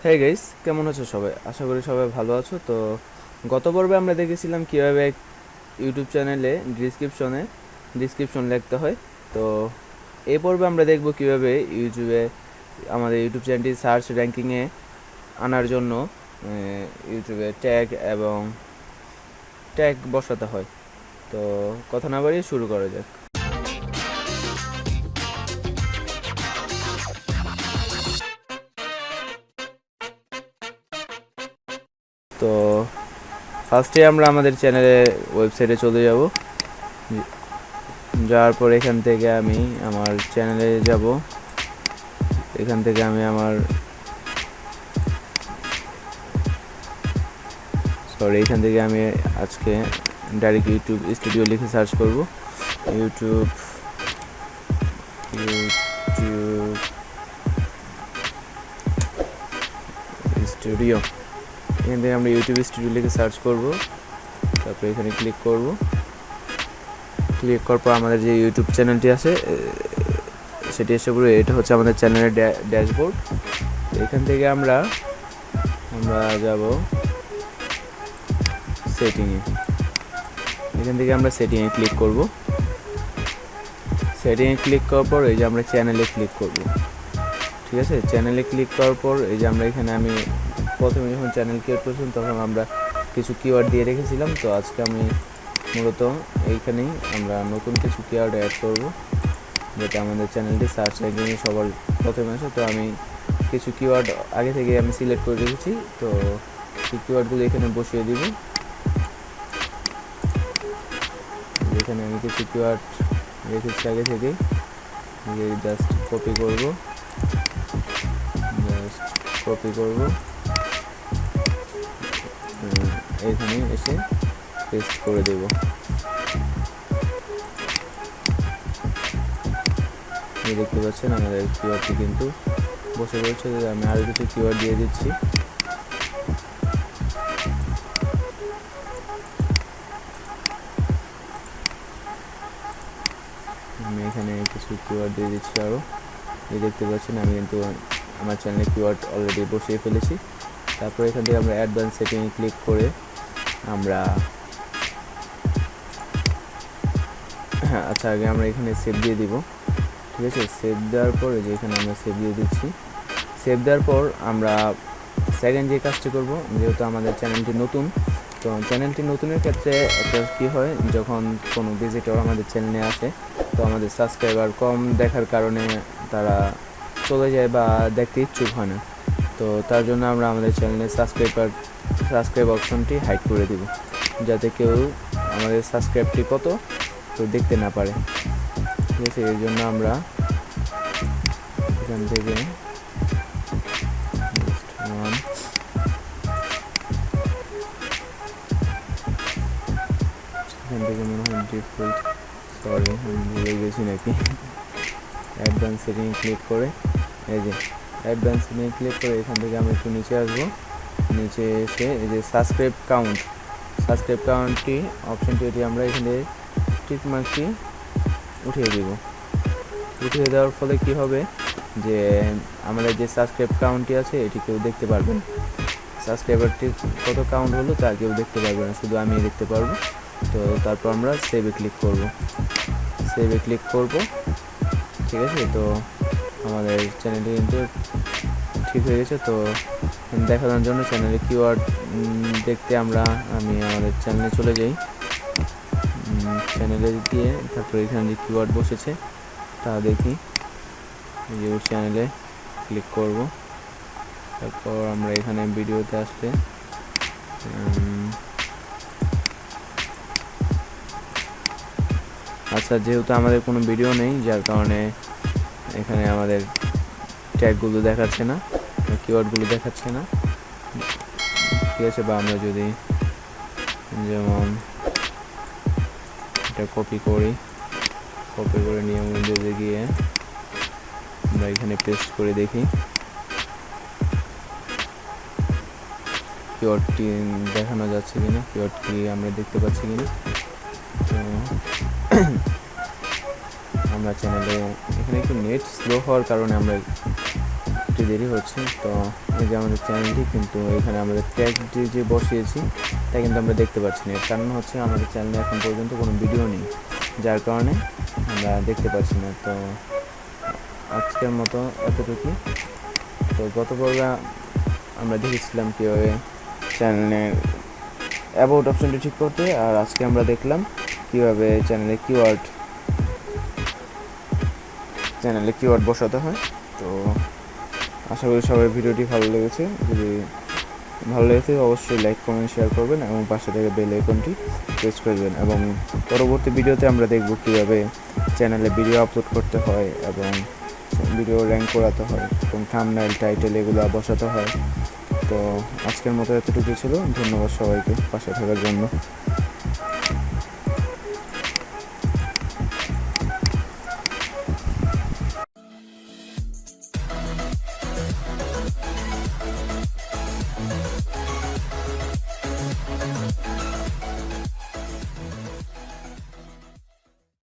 হ্যাঁ গাইস, কেমন আছো সবাই? আশা করি সবাই ভালো আছো। তো গত পর্বে আমরা দেখেছিলাম কিভাবে ইউটিউব চ্যানেলে ডিসক্রিপশন লিখতে হয়। তো এই পর্বে আমরা দেখব কিভাবে আমাদের ইউটিউব চ্যানেলটি সার্চ র্যাঙ্কিংয়ে আনার জন্য ইউটিউবে ট্যাগ বসাতে হয়। তো কথা না বাড়িয়ে শুরু করা যাক। তো ফার্স্টে আমরা আমাদের চ্যানেলের ওয়েবসাইটে চলে যাব। যাওয়ার পর এখান থেকে আমি আমার চ্যানেলে যাব। এখান থেকে আমি এখান থেকে আমি আজকে ডাইরেক্ট ইউটিউব স্টুডিও লিখে সার্চ করব। ইউটিউব ইউটিউব স্টুডিও, এখান থেকে আমরা ইউটিউব স্টুডিও লিখে সার্চ করব। তারপরে এখানে ক্লিক করার পর আমাদের যে ইউটিউব চ্যানেলটি আছে সেটি এসে পড়বে। এটা হচ্ছে আমাদের চ্যানেলের ড্যাশবোর্ড। এখান থেকে আমরা যাব সেটিংয়ে। এখান থেকে আমরা সেটিংয়ে ক্লিক করব। সেটিংয়ে ক্লিক করার পর এই যে আমরা চ্যানেলে ক্লিক করব। ঠিক আছে, চ্যানেলে ক্লিক করার পর এই যে আমরা এখানে আমি প্রথমে যখন চ্যানেল ক্রিয়েট করেছিলাম তখন আমরা কিছু কিওয়ার্ড দিয়ে রেখেছিলাম। তো আজকে আমি মূলত এইখানেই আমরা নতুন কিছু কিওয়ার্ড অ্যাড করব, যাতে আমাদের চ্যানেলটি সার্চ র্যাঙ্কিংয়ে সবার প্রথমে আসে। তো আমি কিছু কিওয়ার্ড আগে থেকে আমি সিলেক্ট করে রেখেছি। তো সেই কিওয়ার্ডগুলো এখানে বসিয়ে দিব। এখানে আমি কিছু কিওয়ার্ড রেখেছি আগে থেকে, জাস্ট কপি করব এখানে এসে পেস্ট করে দেব। দেখতে পাচ্ছেন আমাদের কিওয়ার্ডটি কিন্তু বসে পড়ছে। আমি আরও কিছু কিওয়ার্ড দিয়ে দিচ্ছি। আমি এখানে কিছু কিওয়ার্ড দিয়ে দিচ্ছি আরও। দেখতে পাচ্ছেন আমি কিন্তু আমার চ্যানেলে কিওয়ার্ড অলরেডি বসিয়ে ফেলেছি। তারপর এখান থেকে আমরা অ্যাডভান্স সেটিংয়ে ক্লিক করে আমরা আগে আমরা এখানে সেভ দিয়ে দিব। ঠিক আছে, সেভ দেওয়ার পরে যে এখানে আমরা সেভ দিয়ে দিচ্ছি। সেভ দেওয়ার পর আমরা সেকেন্ড যে কাজটি করব, যেহেতু আমাদের চ্যানেলটি নতুন, তো চ্যানেলটি নতুনের ক্ষেত্রে একটা কী হয়, যখন কোনো ভিজিটর আমাদের চ্যানেলে আসে তো আমাদের সাবস্ক্রাইবার কম দেখার কারণে তারা চলে যায় বা দেখতে ইচ্ছুক হয় না। তো তার জন্য আমরা আমাদের চ্যানেলে সাবস্ক্রাইব অপশনটি হাইড করে দিব, যাতে কেউ আমাদের সাবস্ক্রাইবটি কত কেউ দেখতে না পারে। ঠিক আছে, এই জন্য আমরা এখান থেকে মনে হয় ডিফল্ট, আমি ভুলে গেছি নাকি। অ্যাডভান্স সেটিং ক্লিক করে এই যে অ্যাডভান্স সেটিং ক্লিক করে এখান থেকে আমরা একটু নিচে আসবো। নিচে এসে এই যে সাবস্ক্রাইব কাউন্টটি অপশনটি, এটি আমরা এখানে টিক মার্কটি উঠিয়ে দিব। উঠিয়ে দেওয়ার ফলে কি হবে, যে আমাদের যে সাবস্ক্রাইব কাউন্টটি আছে এটি কেউ দেখতে পারবেন। সাবস্ক্রাইবারটি কত কাউন্ট হলো তা কেউ দেখতে পারবে না, শুধু আমি দেখতে পারবো। তো তারপর আমরা সেভে ক্লিক করব। ঠিক আছে, তো আমাদের চ্যানেলটি কিন্তু ঠিক হয়ে গেছে। তো দেখানোর জন্য চ্যানেলে কিওয়ার্ড দেখতে আমি আমাদের চ্যানেলে চলে যাই। চ্যানেলে গিয়ে তারপর এখানে যে কিওয়ার্ড বসেছে তা দেখি। ইউটিউব চ্যানেলে ক্লিক করব। তারপর আমরা এখানে ভিডিওতে আসলে যেহেতু আমাদের কোনো ভিডিও নেই, যার কারণে এখানে আমাদের ট্যাগগুলো দেখাচ্ছে না, কিওয়ার্ডগুলো দেখাচ্ছে না। ঠিক আছে, বা আমরা যদি যেমন এটা কপি করে নিয়ম উইন্ডোজে গিয়ে আমরা এখানে পেস্ট করে দেখি কিওয়ার্ডটি দেখানো যাচ্ছে কিনা, কিওয়ার্ডটি আমরা দেখতে পাচ্ছি কিনা। তো আমরা চ্যানেলে এখানে একটু নেট স্লো হওয়ার কারণে আমরা একটু দেরি হচ্ছে। তো এই যে আমাদের চ্যানেলটি, কিন্তু এখানে আমাদের ট্যাগটি যে বসিয়েছি তা কিন্তু আমরা দেখতে পাচ্ছি না। এর কারণ হচ্ছে আমাদের চ্যানেলে এখন পর্যন্ত কোনো ভিডিও নেই, যার কারণে আমরা দেখতে পাচ্ছি না। তো আজকের মতো এতটুকু। তো গত পর্বে আমরা দেখেছিলাম কীভাবে চ্যানেলের অ্যাবাউট অপশনটি ঠিক করতে, আর আজকে আমরা দেখলাম কীভাবে চ্যানেলে কিওয়ার্ড বসাতে হয়। তো আশা করি সবাই ভিডিওটি ভালো লেগেছে। যদি ভালো লেগেছে অবশ্যই লাইক, কমেন্ট, শেয়ার করবেন এবং পাশে থেকে বেল আইকনটি প্রেস করবেন। এবং পরবর্তী ভিডিওতে আমরা দেখব কীভাবে চ্যানেলে ভিডিও আপলোড করতে হয় এবং ভিডিও র্যাঙ্ক করাতে হয় এবং থাম্বনেল, টাইটেল এগুলো বসাতে হয়। তো আজকের মতো এতটুকুই ছিল। ধন্যবাদ সবাইকে পাশে থাকার জন্য।